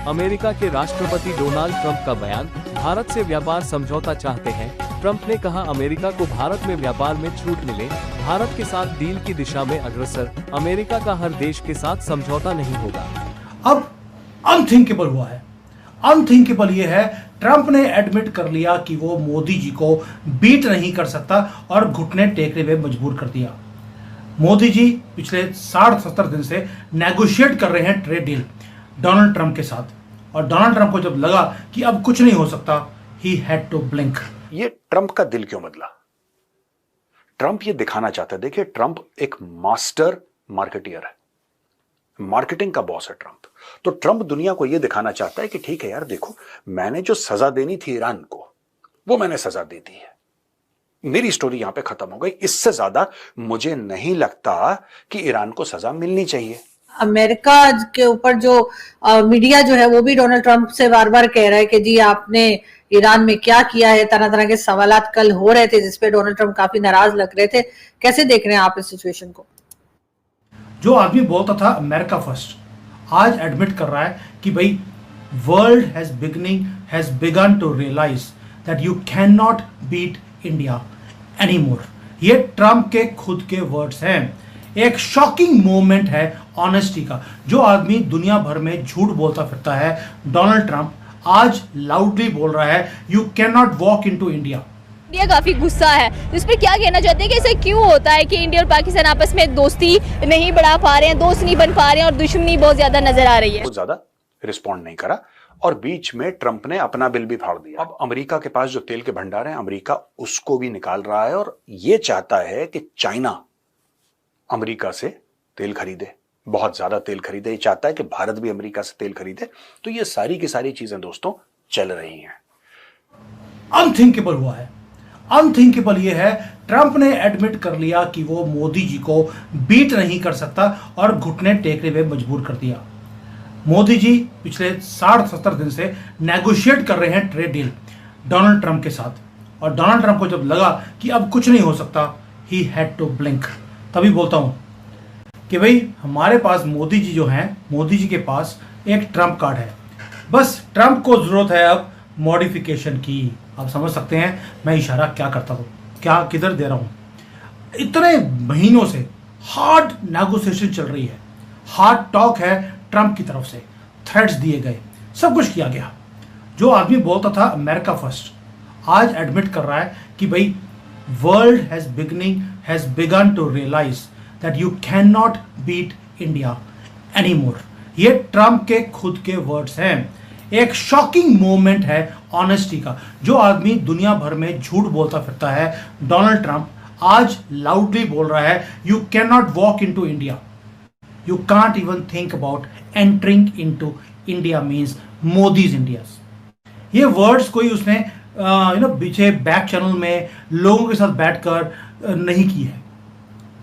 America के राष्ट्रपति Donald Trump का बयान, भारत से व्यापार समझौता चाहते हैं। ट्रंप ने कहा अमेरिका को भारत में व्यापार में छूट मिले, भारत के साथ डील की दिशा में अग्रसर, अमेरिका का हर देश के साथ समझौता नहीं होगा। अब अनथिंकेबल हुआ है। अनथिंकेबल ये है, ट्रंप ने एडमिट कर लिया कि वो मोदी जी को बीट नहीं कर सकता और घुटने टेकने में मजबूर कर दिया। मोदी जी पिछले 60-70 दिन से नेगोशिएट कर रहे हैं ट्रेड डील डोनाल्ड ट्रंप के साथ, और डोनाल्ड ट्रंप को जब लगा कि अब कुछ नहीं हो सकता, ही हैड टू ब्लिंक। ये ट्रंप का दिल क्यों बदला? ट्रंप ये दिखाना चाहता है, देखिए ट्रंप एक मास्टर मार्केटियर है, मार्केटिंग का बॉस है ट्रंप। तो ट्रंप दुनिया को यह दिखाना चाहता है कि ठीक है यार, देखो मैंने जो सजा देनी थी ईरान को, वो मैंने सजा दे दी है, मेरी स्टोरी यहां पे खत्म हो गई। इससे ज्यादा मुझे नहीं लगता कि ईरान को सजा मिलनी चाहिए। अमेरिका के ऊपर जो मीडिया जो है वो भी डोनाल्ड ट्रंप से बार बार कह रहा है कि जी आपने ईरान में क्या किया है। तरह तरह के सवालात कल हो रहे थे जिसपे डोनाल्ड ट्रंप काफी नाराज लग रहे थे। कैसे देख रहे हैं आप इस सिचुएशन को? जो आदमी बोलता था अमेरिका फर्स्ट, आज एडमिट कर रहा है कि भाई world has begun to realise that you can not beat India anymore. ये ट्रंप के खुद के वर्ड्स हैं। एक शॉकिंग मोमेंट है ऑनेस्टी का। जो आदमी दुनिया भर में झूठ बोलता फिरता है, डोनाल्ड ट्रंप आज लाउडली बोल रहा है you can not walk into India. India काफी गुस्सा है, इस पर क्या कहना चाहते हैं कि ऐसा क्यों होता है कि इंडिया और पाकिस्तान आपस में दोस्ती नहीं बढ़ा पा रहे हैं, दोस्त नहीं बन पा रहे हैं और दुश्मनी बहुत ज्यादा नजर आ रही है? बहुत ज्यादा रिस्पॉन्ड नहीं करा और बीच में ट्रंप ने अपना बिल भी फाड़ दिया। अब अमेरिका के पास जो तेल के भंडार हैं, अमेरिका उसको भी निकाल रहा है और ये चाहता है कि चाइना अमेरिका से तेल खरीदे, बहुत ज्यादा तेल खरीदे। ये चाहता है कि भारत भी अमेरिका से तेल खरीदे। तो ये सारी की सारी चीजें दोस्तों चल रही हैं। अनथिंकेबल हुआ है। अनथिंकेबल ये है, ट्रंप ने एडमिट कर लिया कि वो मोदी जी को बीट नहीं कर सकता और घुटने टेकने में मजबूर कर दिया। मोदी जी पिछले 60-70 दिन से नेगोशिएट कर रहे हैं ट्रेड डील डोनाल्ड ट्रंप के साथ, और डोनाल्ड ट्रंप को जब लगा कि अब कुछ नहीं हो सकता, ही हैड टू ब्लिंक। तभी बोलता हूं कि भाई हमारे पास मोदी जी जो हैं, मोदी जी के पास एक ट्रंप कार्ड है। बस ट्रंप को जरूरत है अब मॉडिफिकेशन की। आप समझ सकते हैं मैं इशारा क्या करता हूं, क्या किधर दे रहा हूं। इतने महीनों से हार्ड नेगोशिएशन चल रही है, हार्ड टॉक है ट्रंप की तरफ से, थ्रेट्स दिए गए, सब कुछ किया गया। जो आदमी बोलता था अमेरिका फर्स्ट, आज एडमिट कर रहा है कि भाई world has begun to realise that you can not beat India anymore. ये ट्रंप के खुद के वर्ड्स हैं। एक शॉकिंग मोमेंट है ऑनेस्टी का। जो आदमी दुनिया भर में झूठ बोलता फिरता है, डोनाल्ड ट्रंप आज लाउडली बोल रहा है you can not walk into India, you can't even think about entering into India means Modi's India. ये वर्ड्स कोई उसने पीछे बैक चैनल में लोगों के साथ बैठकर नहीं की है,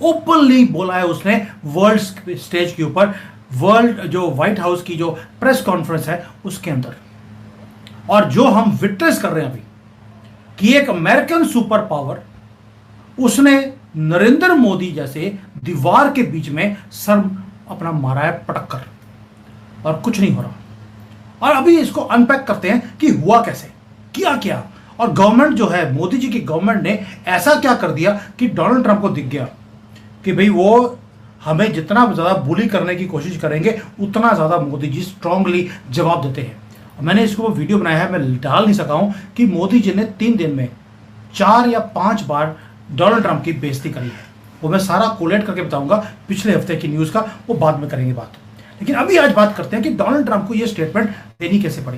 ओपनली बोला है उसने वर्ल्ड स्टेज के ऊपर, वर्ल्ड जो व्हाइट हाउस की जो प्रेस कॉन्फ्रेंस है उसके अंदर। और जो हम विटनेस कर रहे हैं अभी कि एक अमेरिकन सुपर पावर, उसने नरेंद्र मोदी जैसे दीवार के बीच में सर अपना मारा है पटक कर, और कुछ नहीं हो रहा। और अभी इसको अनपैक करते हैं कि हुआ कैसे, किया क्या, और गवर्नमेंट जो है, मोदी जी की गवर्नमेंट ने ऐसा क्या कर दिया कि डोनाल्ड ट्रंप को दिख गया कि भाई वो हमें जितना ज़्यादा बुली करने की कोशिश करेंगे उतना ज़्यादा मोदी जी स्ट्रांगली जवाब देते हैं। मैंने इसको वीडियो बनाया है, मैं डाल नहीं सका हूँ कि मोदी जी ने 3 दिन में 4 या 5 बार डोनाल्ड ट्रंप की बेइज्जती करी है। वो मैं सारा कोलेट करके बताऊंगा पिछले हफ्ते की न्यूज़ का, वो बाद में करेंगे बात। लेकिन अभी आज बात करते हैं कि डोनाल्ड ट्रंप को ये स्टेटमेंट देनी कैसे पड़ी।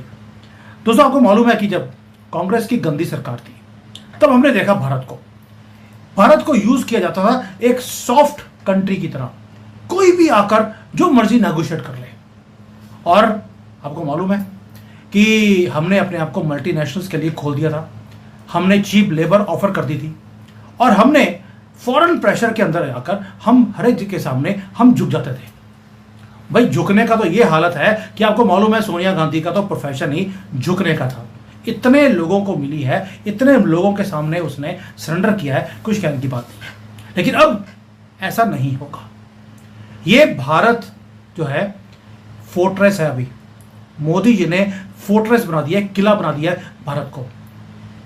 दोस्तों आपको मालूम है कि जब कांग्रेस की गंदी सरकार थी तब हमने देखा भारत को यूज किया जाता था एक सॉफ्ट कंट्री की तरह, कोई भी आकर जो मर्जी नेगोशिएट कर ले। और आपको मालूम है कि हमने अपने आप को मल्टीनेशनल्स के लिए खोल दिया था, हमने चीप लेबर ऑफर कर दी थी, और हमने फॉरेन प्रेशर के अंदर आकर हम हर एक के सामने हम झुक जाते थे। भाई झुकने का तो ये हालत है कि आपको मालूम है सोनिया गांधी का तो प्रोफेशन ही झुकने का था। इतने लोगों को मिली है, इतने लोगों के सामने उसने सरेंडर किया है, कुछ कहने की बात नहीं है। लेकिन अब ऐसा नहीं होगा। ये भारत जो है फोर्ट्रेस है, अभी मोदी जी ने फोर्ट्रेस बना दिया है, किला बना दिया है भारत को।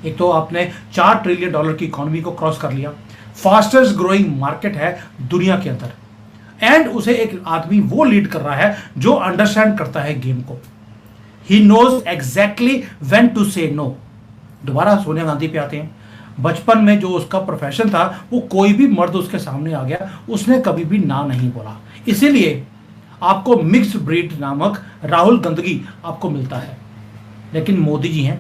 एक तो आपने $4 ट्रिलियन की इकोनॉमी को क्रॉस कर लिया, फास्टेस्ट ग्रोइंग मार्केट है दुनिया के अंदर, एंड उसे एक आदमी वो लीड कर रहा है जो अंडरस्टैंड करता है गेम को। He knows exactly when to say no. दोबारा सोनिया गांधी पे आते हैं। बचपन में जो उसका प्रोफेशन था, वो कोई भी मर्द उसके सामने आ गया, उसने कभी भी ना नहीं बोला। इसीलिए आपको मिक्स्ड ब्रीड नामक राहुल गंदगी आपको मिलता है। लेकिन मोदी जी हैं,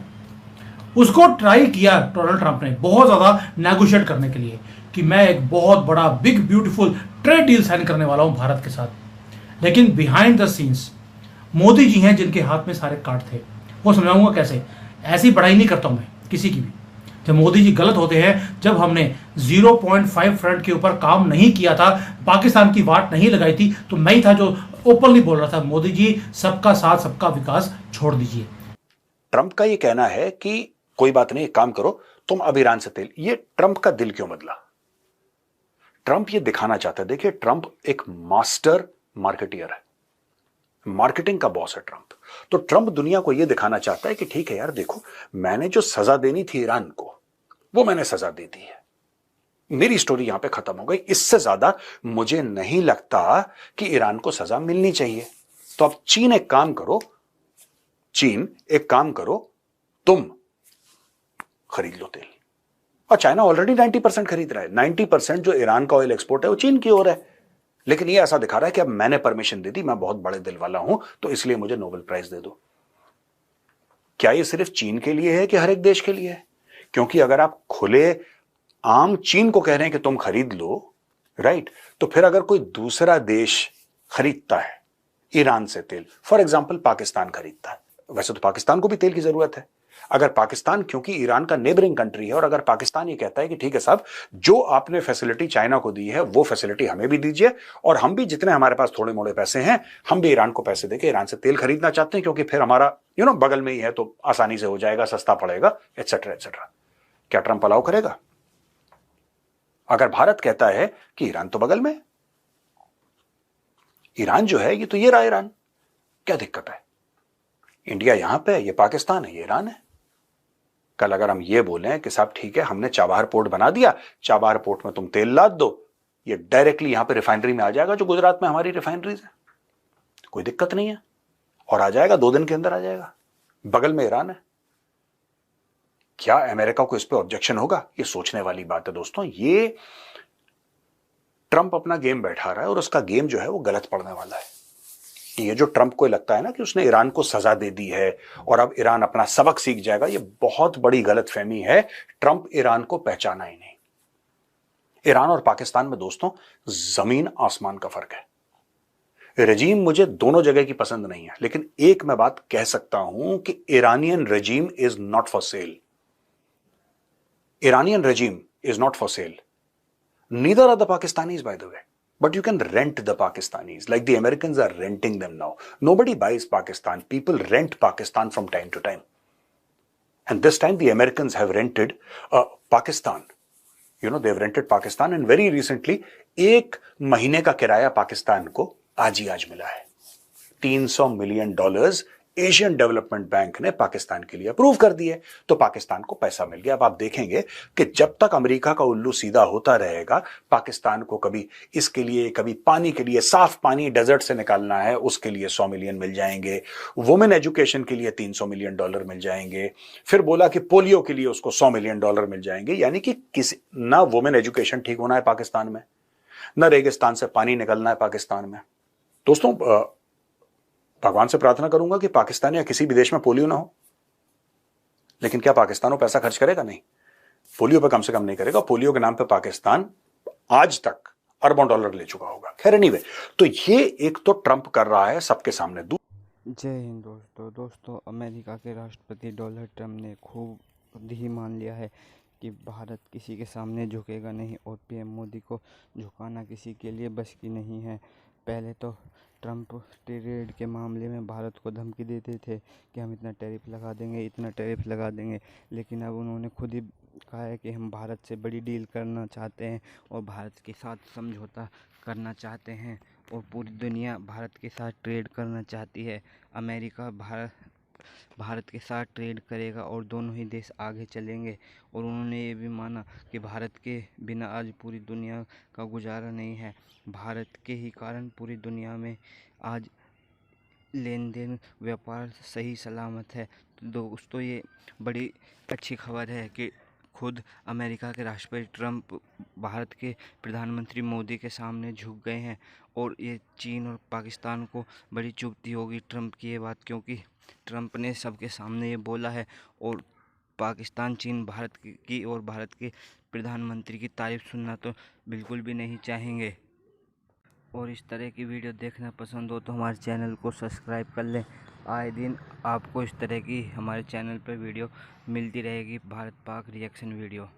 उसको ट्राई किया डोनाल्ड ट्रंप ने बहुत ज्यादा नेगोशिएट करने के लिए कि मैं एक बहुत बड़ा big beautiful trade deal sign करने वाला हूं भारत के साथ। लेकिन behind the scenes Modi ji हैं जिनके हाथ में सारे कार्ड थे। वो समझाऊंगा कैसे। ऐसी पढ़ाई नहीं करता हूं मैं किसी की भी। जब मोदी जी गलत होते हैं, जब हमने 0.5 फ्रंट के ऊपर काम नहीं किया था, पाकिस्तान की वाट नहीं लगाई थी, तो मैं ही था जो ओपनली बोल रहा था मोदी जी सबका साथ सबका विकास छोड़ दीजिए। ट्रंप का ये कहना है कि कोई बात नहीं, एक काम करो, तुम अब ईरान से तेल। ये ट्रंप का दिल क्यों बदला? ट्रंप ये दिखाना चाहता है, देखिए ट्रंप एक मास्टर मार्केटियर है, मार्केटिंग का बॉस है ट्रंप। तो ट्रंप दुनिया को यह दिखाना चाहता है कि ठीक है यार, देखो मैंने जो सजा देनी थी ईरान को, वो मैंने सजा दे दी है, मेरी स्टोरी यहां पे खत्म हो गई। इससे ज्यादा मुझे नहीं लगता कि ईरान को सजा मिलनी चाहिए। तो अब चीन एक काम करो, चीन एक काम करो, तुम खरीद लो तेल। और चाइना ऑलरेडी 90% खरीद रहा है। 90% जो ईरान का ऑयल एक्सपोर्ट है वो चीन की ओर है। लेकिन ये ऐसा दिखा रहा है कि अब मैंने परमिशन दे दी, मैं बहुत बड़े दिल वाला हूं, तो इसलिए मुझे नोबेल प्राइज दे दो। क्या ये सिर्फ चीन के लिए है कि हर एक देश के लिए है? क्योंकि अगर आप खुले आम चीन को कह रहे हैं कि तुम खरीद लो, राइट, तो फिर अगर कोई दूसरा देश खरीदता है ईरान से तेल, फॉर एग्जाम्पल पाकिस्तान खरीदता है, वैसे तो पाकिस्तान को भी तेल की जरूरत है। अगर पाकिस्तान, क्योंकि ईरान का नेबरिंग कंट्री है, और अगर पाकिस्तान ये कहता है कि ठीक है साहब, जो आपने फैसिलिटी चाइना को दी है वो फैसिलिटी हमें भी दीजिए, और हम भी जितने हमारे पास थोड़े मोड़े पैसे हैं, हम भी ईरान को पैसे देके ईरान से तेल खरीदना चाहते हैं, क्योंकि फिर हमारा बगल में ही है तो आसानी से हो जाएगा, सस्ता पड़ेगा, एटसेट्रा एटसेट्रा। क्या ट्रंप अलाउ करेगा? अगर भारत कहता है कि ईरान तो बगल में, ईरान जो है ये तो ये रहा ईरान, क्या दिक्कत है? इंडिया यहां पे है, ये पाकिस्तान है, ये ईरान है। कल अगर हम ये बोलें कि साहब ठीक है, हमने चाबहार पोर्ट बना दिया, चाबहार पोर्ट में तुम तेल लाद दो, ये डायरेक्टली यहां पे रिफाइनरी में आ जाएगा, जो गुजरात में हमारी रिफाइनरीज है, कोई दिक्कत नहीं है, और आ जाएगा 2 दिन के अंदर आ जाएगा, बगल में ईरान है। क्या अमेरिका को इस पे ऑब्जेक्शन होगा? ये सोचने वाली बात है दोस्तों। ये ट्रंप अपना गेम बैठा रहा है, और उसका गेम जो है वो गलत पड़ने वाला है। ये जो ट्रंप को लगता है ना कि उसने ईरान को सजा दे दी है और अब ईरान अपना सबक सीख जाएगा, ये बहुत बड़ी गलतफहमी है। ट्रंप ईरान को पहचाना ही नहीं। ईरान और पाकिस्तान में दोस्तों जमीन आसमान का फर्क है। रजीम मुझे दोनों जगह की पसंद नहीं है, लेकिन एक मैं बात कह सकता हूं कि Iranian regime is not for sale. Iranian regime is not for sale. Neither are the Pakistanis, by the way. But you can rent the Pakistanis, like the Americans are renting them now. Nobody buys Pakistan. People rent Pakistan from time to time. And this time the Americans have rented Pakistan. They've rented Pakistan, and very recently, 1 महीने का किराया पाकिस्तान को आज ही आज मिला है. $300 million Asian development bank ने पाकिस्तान के लिए अप्रूव कर दिए, तो पाकिस्तान को पैसा मिल गया. अब आप देखेंगे कि जब तक अमेरिका का उल्लू सीधा होता रहेगा, पाकिस्तान को कभी इसके लिए, कभी पानी के लिए, साफ पानी डेजर्ट से निकालना है, उसके लिए 100 मिलियन मिल जाएंगे. वुमेन एजुकेशन के लिए $300 मिलियन मिल जाएंगे. फिर बोला कि पोलियो के लिए उसको $100 मिलियन मिल जाएंगे. यानी कि किसी ना वुमेन एजुकेशन ठीक होना है पाकिस्तान में, ना रेगिस्तान से पानी निकलना है पाकिस्तान में. दोस्तों, भगवान से प्रार्थना करूंगा कि पाकिस्तान या किसी भी देश में पोलियो ना हो, लेकिन क्या पाकिस्तान वो पैसा खर्च करेगा? नहीं, पोलियो पे कम से कम नहीं करेगा. पोलियो के नाम पे पाकिस्तान आज तक अरबों डॉलर ले चुका होगा. खैर एनीवे, तो ये एक तो ट्रंप कर रहा है सबके सामने. जय हिंद दोस्तों, अमेरिका के राष्ट्रपति डोनाल्ड ट्रंप ने खूब ही मान लिया है कि भारत किसी के सामने झुकेगा नहीं, और पीएम मोदी को झुकाना किसी के लिए बस की नहीं है. पहले तो ट्रंप ट्रेड के मामले में भारत को धमकी देते थे कि हम इतना टैरिफ लगा देंगे, इतना टैरिफ लगा देंगे, लेकिन अब उन्होंने खुद ही कहा है कि हम भारत से बड़ी डील करना चाहते हैं और भारत के साथ समझौता करना चाहते हैं. और पूरी दुनिया भारत के साथ ट्रेड करना चाहती है। अमेरिका भारत के साथ ट्रेड करेगा और दोनों ही देश आगे चलेंगे। और उन्होंने ये भी माना कि भारत के बिना आज पूरी दुनिया का गुजारा नहीं है। भारत के ही कारण पूरी दुनिया में आज लेन देन व्यापार सही सलामत है। तो दोस्तों, ये बड़ी अच्छी खबर है कि खुद अमेरिका के राष्ट्रपति ट्रंप भारत के प्रधानमंत्री मोदी के सामने झुक गए हैं। और ये चीन और पाकिस्तान को बड़ी चुभती होगी ट्रंप की ये बात, क्योंकि ट्रंप ने सबके सामने ये बोला है। और पाकिस्तान, चीन भारत की और भारत के प्रधानमंत्री की तारीफ सुनना तो बिल्कुल भी नहीं चाहेंगे। और इस तरह की वीडियो देखना पसंद हो तो हमारे चैनल को सब्सक्राइब कर लें। आए दिन आपको इस तरह की हमारे चैनल पर वीडियो मिलती रहेगी, भारत पाक रिएक्शन वीडियो।